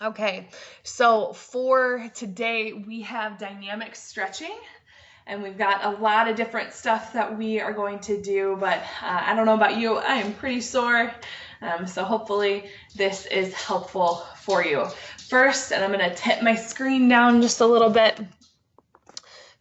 Okay, so for today we have dynamic stretching, and we've got a lot of different stuff that we are going to do, but I don't know about you, I am pretty sore, so hopefully this is helpful for you. First, and I'm going to tip my screen down just a little bit.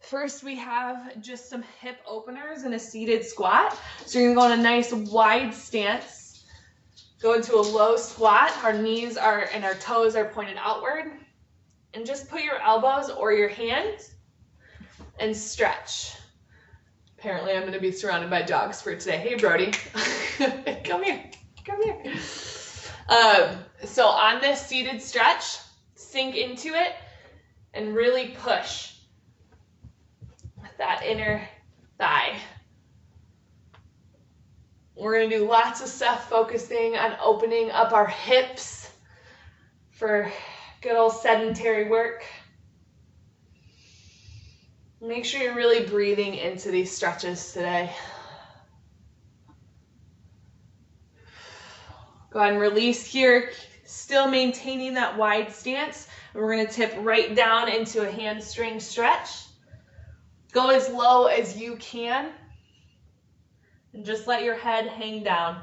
First, we have just some hip openers in a seated squat. So you're going to go in a nice wide stance. Go into a low squat. Our knees are and our toes are pointed outward. And just put your elbows or your hands and stretch. Apparently, I'm going to be surrounded by dogs for today. Hey, Brody. Come here. Come here. So on this seated stretch, sink into it and really push that inner thigh. We're going to do lots of stuff focusing on opening up our hips for good old sedentary work. Make sure you're really breathing into these stretches today. Go ahead and release here, still maintaining that wide stance. And we're going to tip right down into a hamstring stretch. Go as low as you can. And just let your head hang down.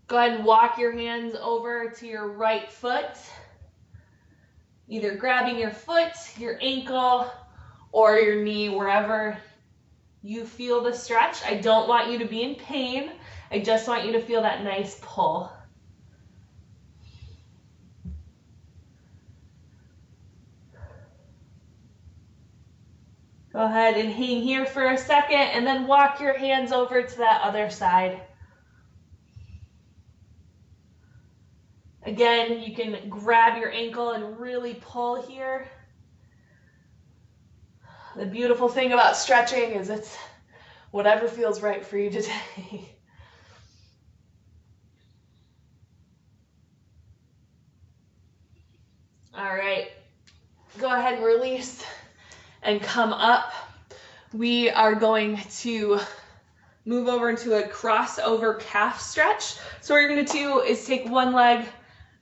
Go ahead and walk your hands over to your right foot, either grabbing your foot, your ankle, or your knee, wherever you feel the stretch. I don't want you to be in pain. I just want you to feel that nice pull. Go ahead and hang here for a second and then walk your hands over to that other side. Again, you can grab your ankle and really pull here. The beautiful thing about stretching is it's whatever feels right for you today. All right, go ahead and release and come up. We are going to move over into a crossover calf stretch. So what you're going to do is take one leg,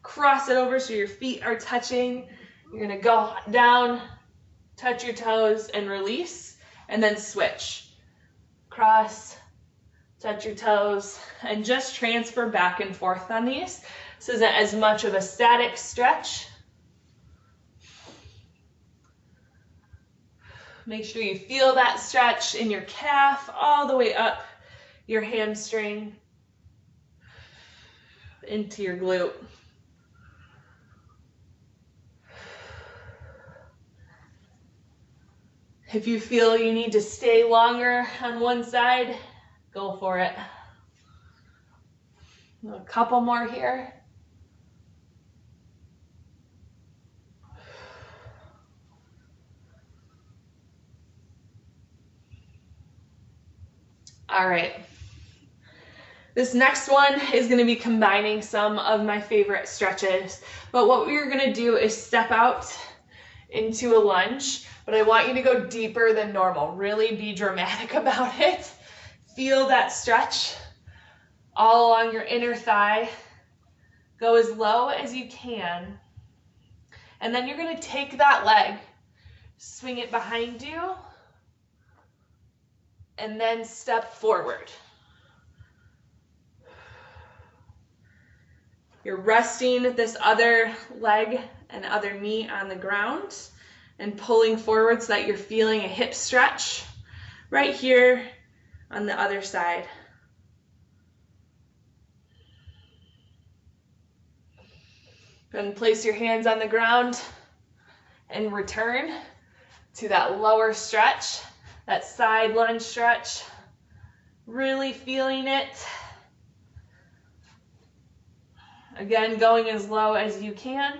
cross it over so your feet are touching. You're going to go down, touch your toes, and release, and then switch. Cross, touch your toes, and just transfer back and forth on these. This isn't as much of a static stretch. Make sure you feel that stretch in your calf all the way up your hamstring into your glute. If you feel you need to stay longer on one side, go for it. A couple more here. All right. This next one is going to be combining some of my favorite stretches, but what we're going to do is step out into a lunge, but I want you to go deeper than normal. Really be dramatic about it. Feel that stretch all along your inner thigh. Go as low as you can, and then you're going to take that leg, swing it behind you, and then step forward. You're resting this other leg and other knee on the ground and pulling forward so that you're feeling a hip stretch right here on the other side. Then place your hands on the ground and return to that lower stretch, that side lunge stretch. Really feeling it. Again, going as low as you can.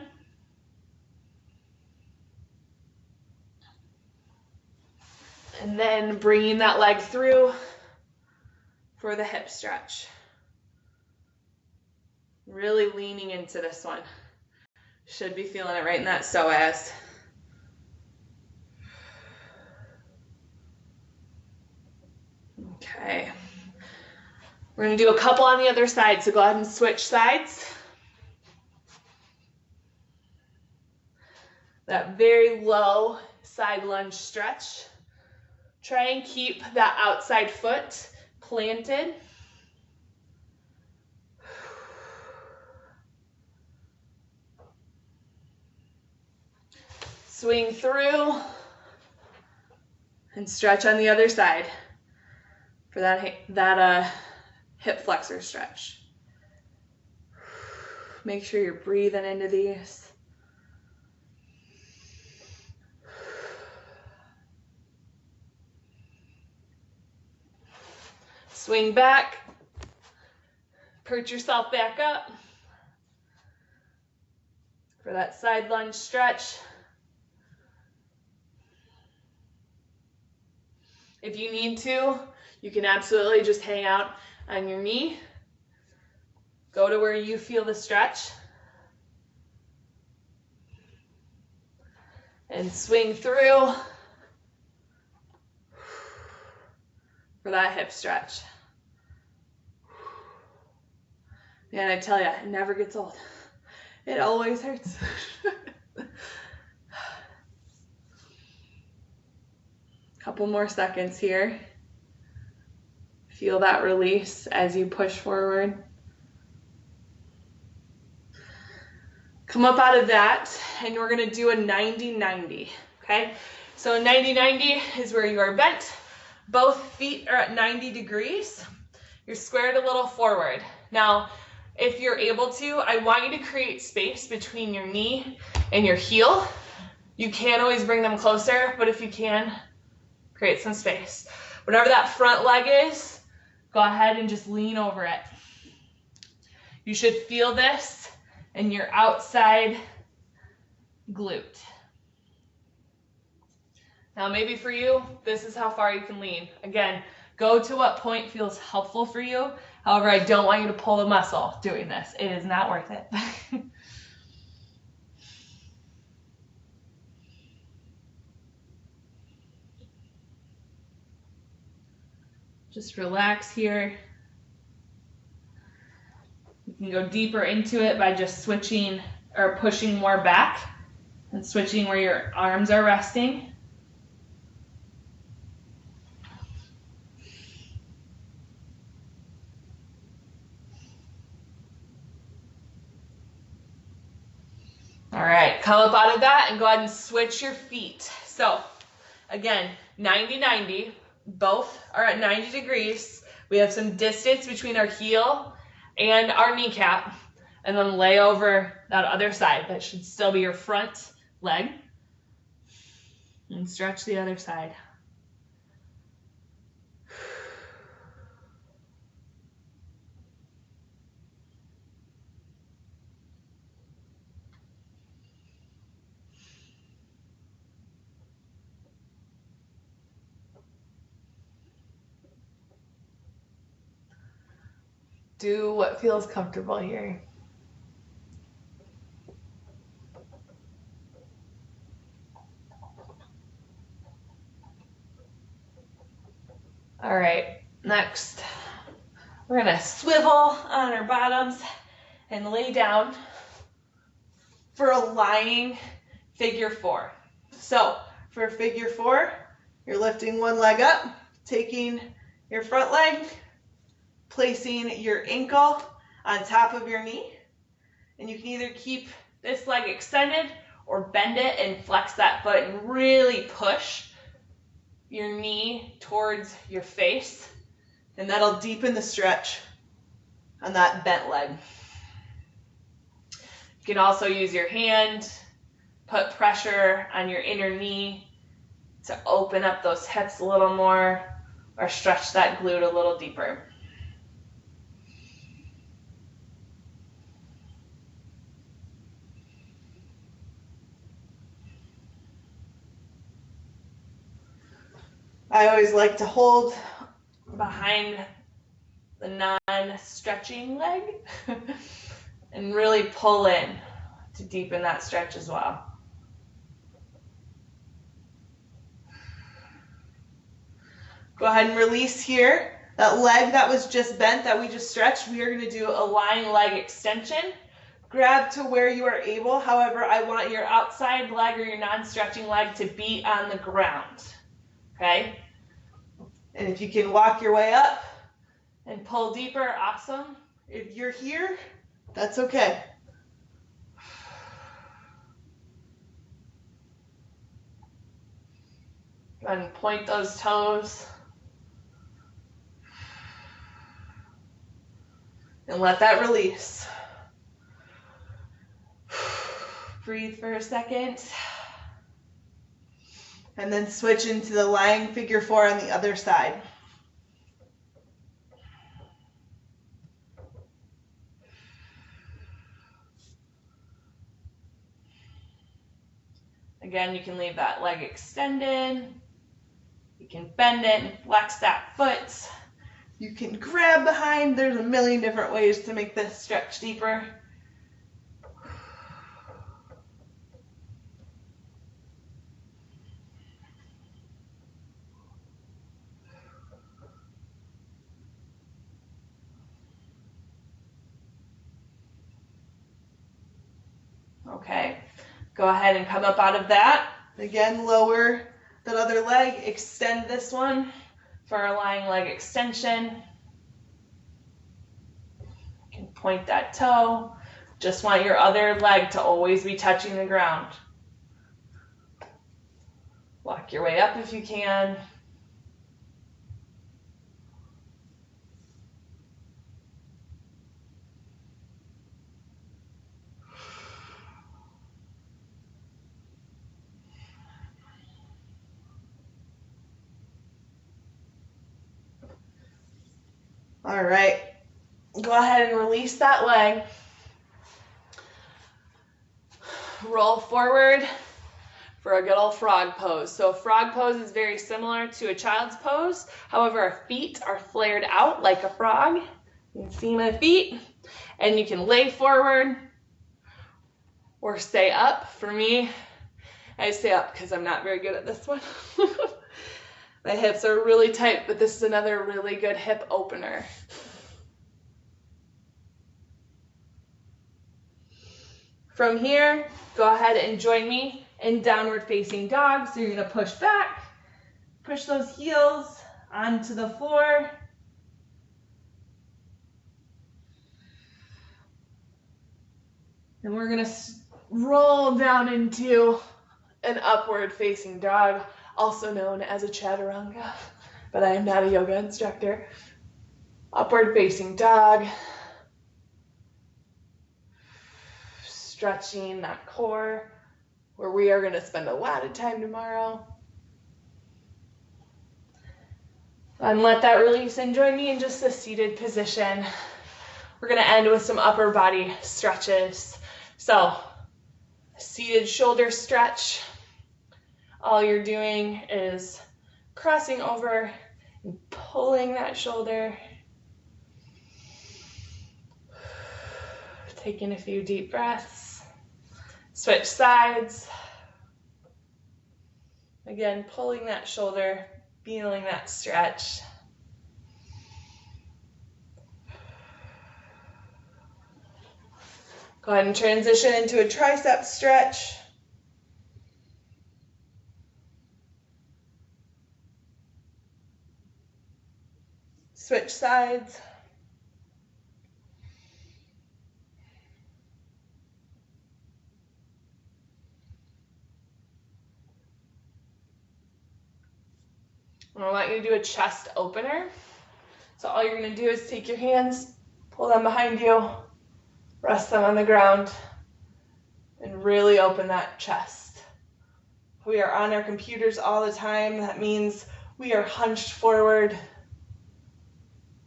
And then bringing that leg through for the hip stretch. Really leaning into this one. Should be feeling it right in that psoas. Okay, We're going to do a couple on the other side, so go ahead and switch sides. That very low side lunge stretch. Try and keep that outside foot planted. Swing through and stretch on the other side for that hip flexor stretch. Make sure you're breathing into these. Swing back, perch yourself back up for that side lunge stretch. If you need to, you can absolutely just hang out on your knee. Go to where you feel the stretch. And swing through for that hip stretch. Man, I tell you, it never gets old. It always hurts. Couple more seconds here. Feel that release as you push forward. Come up out of that, and we're gonna do a 90-90, okay? So a 90-90 is where you are bent. Both feet are at 90 degrees. You're squared a little forward. Now, if you're able to, I want you to create space between your knee and your heel. You can't always bring them closer, but if you can, create some space. Whatever that front leg is, go ahead and just lean over it. You should feel this in your outside glute. Now maybe for you, this is how far you can lean. Again, go to what point feels helpful for you. However, I don't want you to pull a muscle doing this. It is not worth it. Just relax here. You can go deeper into it by just switching or pushing more back and switching where your arms are resting. All right, come up out of that and go ahead and switch your feet. So again, 90-90, both are at 90 degrees. We have some distance between our heel and our kneecap, and then lay over that other side. That should still be your front leg. And stretch the other side. Do what feels comfortable here. All right, next, we're gonna swivel on our bottoms and lay down for a lying figure four. So for figure four, you're lifting one leg up, taking your front leg, placing your ankle on top of your knee, and you can either keep this leg extended or bend it and flex that foot and really push your knee towards your face, and that'll deepen the stretch on that bent leg. You can also use your hand, put pressure on your inner knee to open up those hips a little more or stretch that glute a little deeper. I always like to hold behind the non-stretching leg and really pull in to deepen that stretch as well. Go ahead and release here That leg that was just bent, that we just stretched, we are going to do a lying leg extension. Grab to where you are able. However, I want your outside leg or your non-stretching leg to be on the ground. Okay? And if you can walk your way up and pull deeper, awesome. If you're here, that's okay. Go ahead and point those toes. And let that release. Breathe for a second. And then switch into the lying figure four on the other side. Again, you can leave that leg extended. You can bend it and flex that foot. You can grab behind. There's a million different ways to make this stretch deeper. Okay, go ahead and come up out of that. Again, lower that other leg, extend this one for our lying leg extension. You can point that toe. Just want your other leg to always be touching the ground. Walk your way up if you can. All right, go ahead and release that leg. Roll forward for a good old frog pose. So a frog pose is very similar to a child's pose. However, our feet are flared out like a frog. You can see my feet. And you can lay forward or stay up. For me, I stay up because I'm not very good at this one. My hips are really tight, but this is another really good hip opener. From here, go ahead and join me in downward facing dog. So you're gonna push back, push those heels onto the floor. And we're gonna roll down into an upward facing dog, also known as a chaturanga, but I am not a yoga instructor. Upward facing dog. Stretching that core, where we are going to spend a lot of time tomorrow. And let that release and join me in just a seated position. We're going to end with some upper body stretches. So, seated shoulder stretch. All you're doing is crossing over and pulling that shoulder. Taking a few deep breaths. Switch sides. Again, pulling that shoulder, feeling that stretch. Go ahead and transition into a tricep stretch. Switch sides. I want you to do a chest opener. So all you're going to do is take your hands, pull them behind you, rest them on the ground, and really open that chest. We are on our computers all the time. That means we are hunched forward.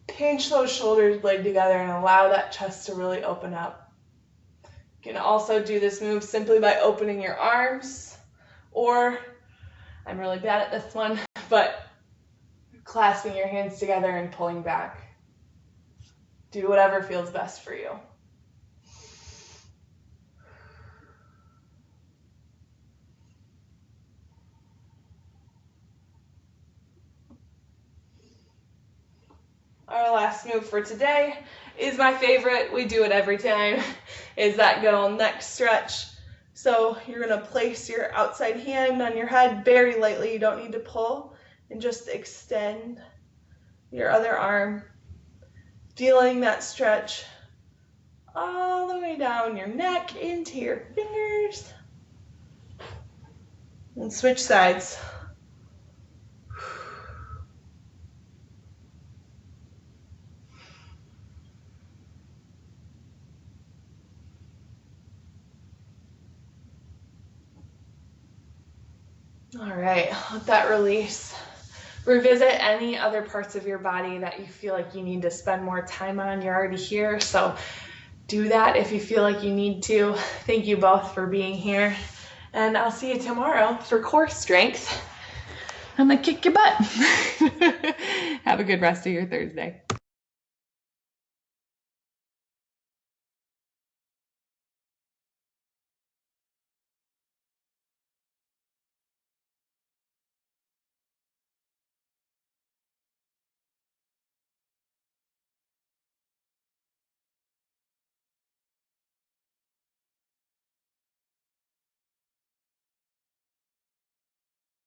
Pinch those shoulders blade together and allow that chest to really open up. You can also do this move simply by opening your arms, or, I'm really bad at this one, but clasping your hands together and pulling back. Do whatever feels best for you. our last move for today is my favorite. We do it every time, is that good old neck stretch. So you're gonna place your outside hand on your head very lightly. You don't need to pull, and just extend your other arm, feeling that stretch all the way down your neck into your fingers. And switch sides. All right, let that release. Revisit any other parts of your body that you feel like you need to spend more time on. You're already here, so do that if you feel like you need to. Thank you both for being here, and I'll see you tomorrow for core strength. I'm gonna kick your butt. Have a good rest of your Thursday.